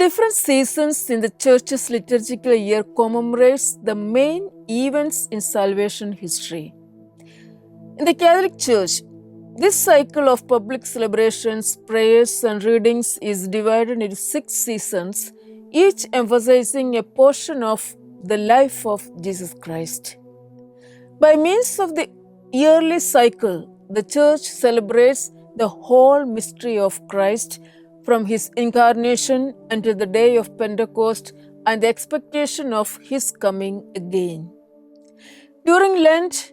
different seasons in the church's liturgical year commemorates the main events in salvation history. In the Catholic Church, this cycle of public celebrations, prayers, and readings is divided into 6 seasons, each emphasizing a portion of the life of Jesus Christ. By means of the yearly cycle, the Church celebrates the whole mystery of Christ from His incarnation until the day of Pentecost and the expectation of His coming again. During Lent,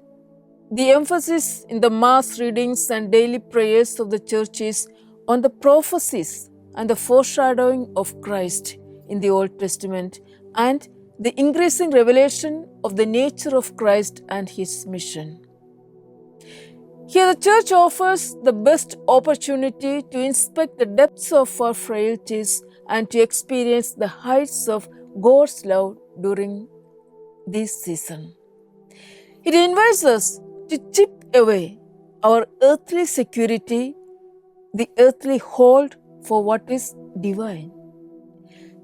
the emphasis in the Mass readings and daily prayers of the Church is on the prophecies and the foreshadowing of Christ in the Old Testament and the increasing revelation of the nature of Christ and His mission. Here the Church offers the best opportunity to inspect the depths of our frailties and to experience the heights of God's love during this season. It invites us to chip away our earthly security, the earthly hold for what is divine,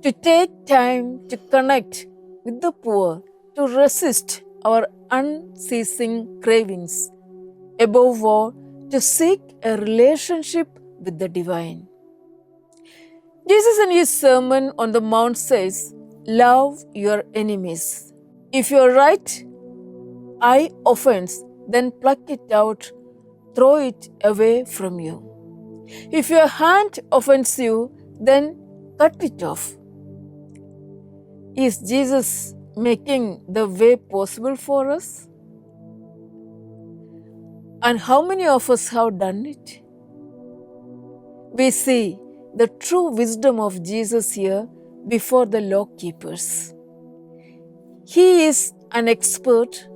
to take time to connect with the poor, to resist our unceasing cravings, above all, to seek a relationship with the divine. Jesus in His Sermon on the Mount says, "Love your enemies. If your right eye offends, then pluck it out, throw it away from you. If your hand offends you, then cut it off." Is Jesus making the way possible for us? And how many of us have done it? We see the true wisdom of Jesus here before the law keepers. He is an expert,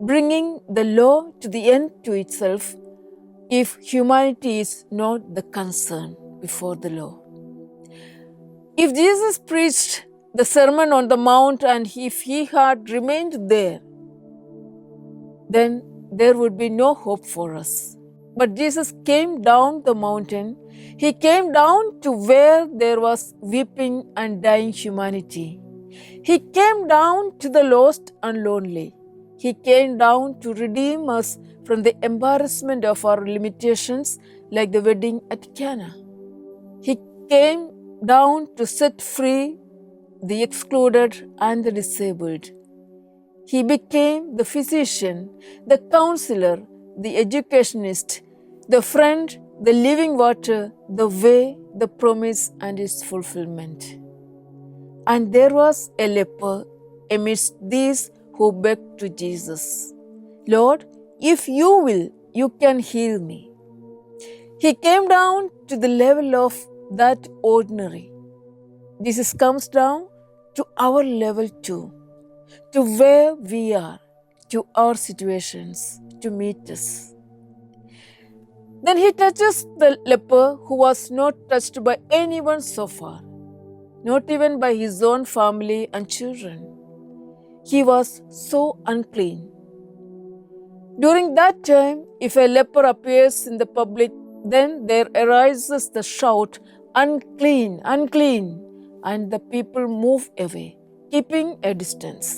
bringing the law to the end to itself if humanity is not the concern before the law. If Jesus preached the Sermon on the Mount and if He had remained there, then there would be no hope for us. But Jesus came down the mountain. He came down to where there was weeping and dying humanity. He came down to the lost and lonely. He came down to redeem us from the embarrassment of our limitations, like the wedding at Cana. He came down to set free the excluded and the disabled. He became the physician, the counselor, the educationist, the friend, the living water, the way, the promise, and its fulfillment. And there was a leper amidst these who begged to Jesus, "Lord, if you will, you can heal me." He came down to the level of that ordinary. Jesus comes down to our level too, to where we are, to our situations, to meet us. Then He touches the leper who was not touched by anyone so far, not even by his own family and children. He was so unclean. During that time, if a leper appears in the public, then there arises the shout, "Unclean, unclean," and the people move away, keeping a distance.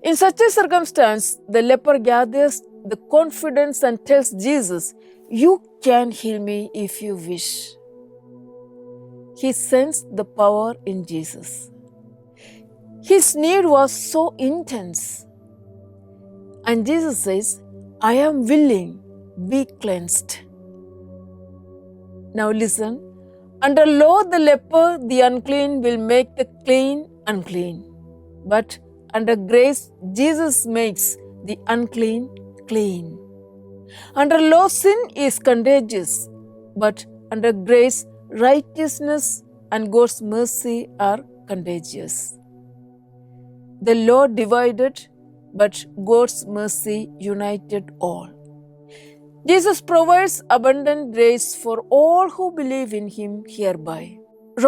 In such a circumstance, the leper gathers the confidence and tells Jesus, "You can heal me if you wish." He sensed the power in Jesus. His need was so intense. And Jesus says, "I am willing, be cleansed." Now listen, under law the leper, the unclean, will make the clean unclean. But under grace, Jesus makes the unclean clean. Under law, sin is contagious, but under grace, righteousness and God's mercy are contagious. The law divided, but God's mercy united all. Jesus provides abundant grace for all who believe in Him hereby.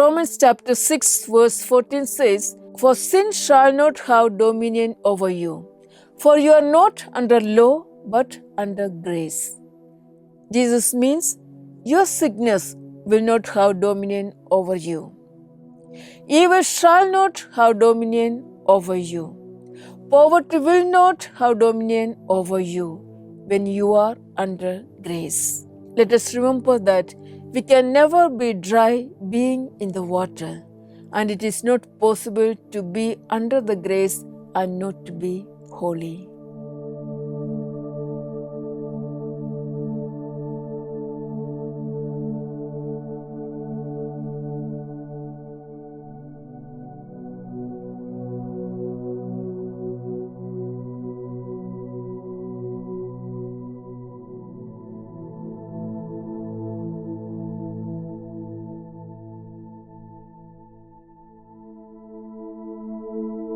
Romans chapter 6 verse 14 says, "For sin shall not have dominion over you, for you are not under law, but under grace." Jesus means your sickness will not have dominion over you. Evil shall not have dominion over you. Poverty will not have dominion over you when you are under grace. Let us remember that we can never be dry being in the water, and it is not possible to be under the grace and not to be holy.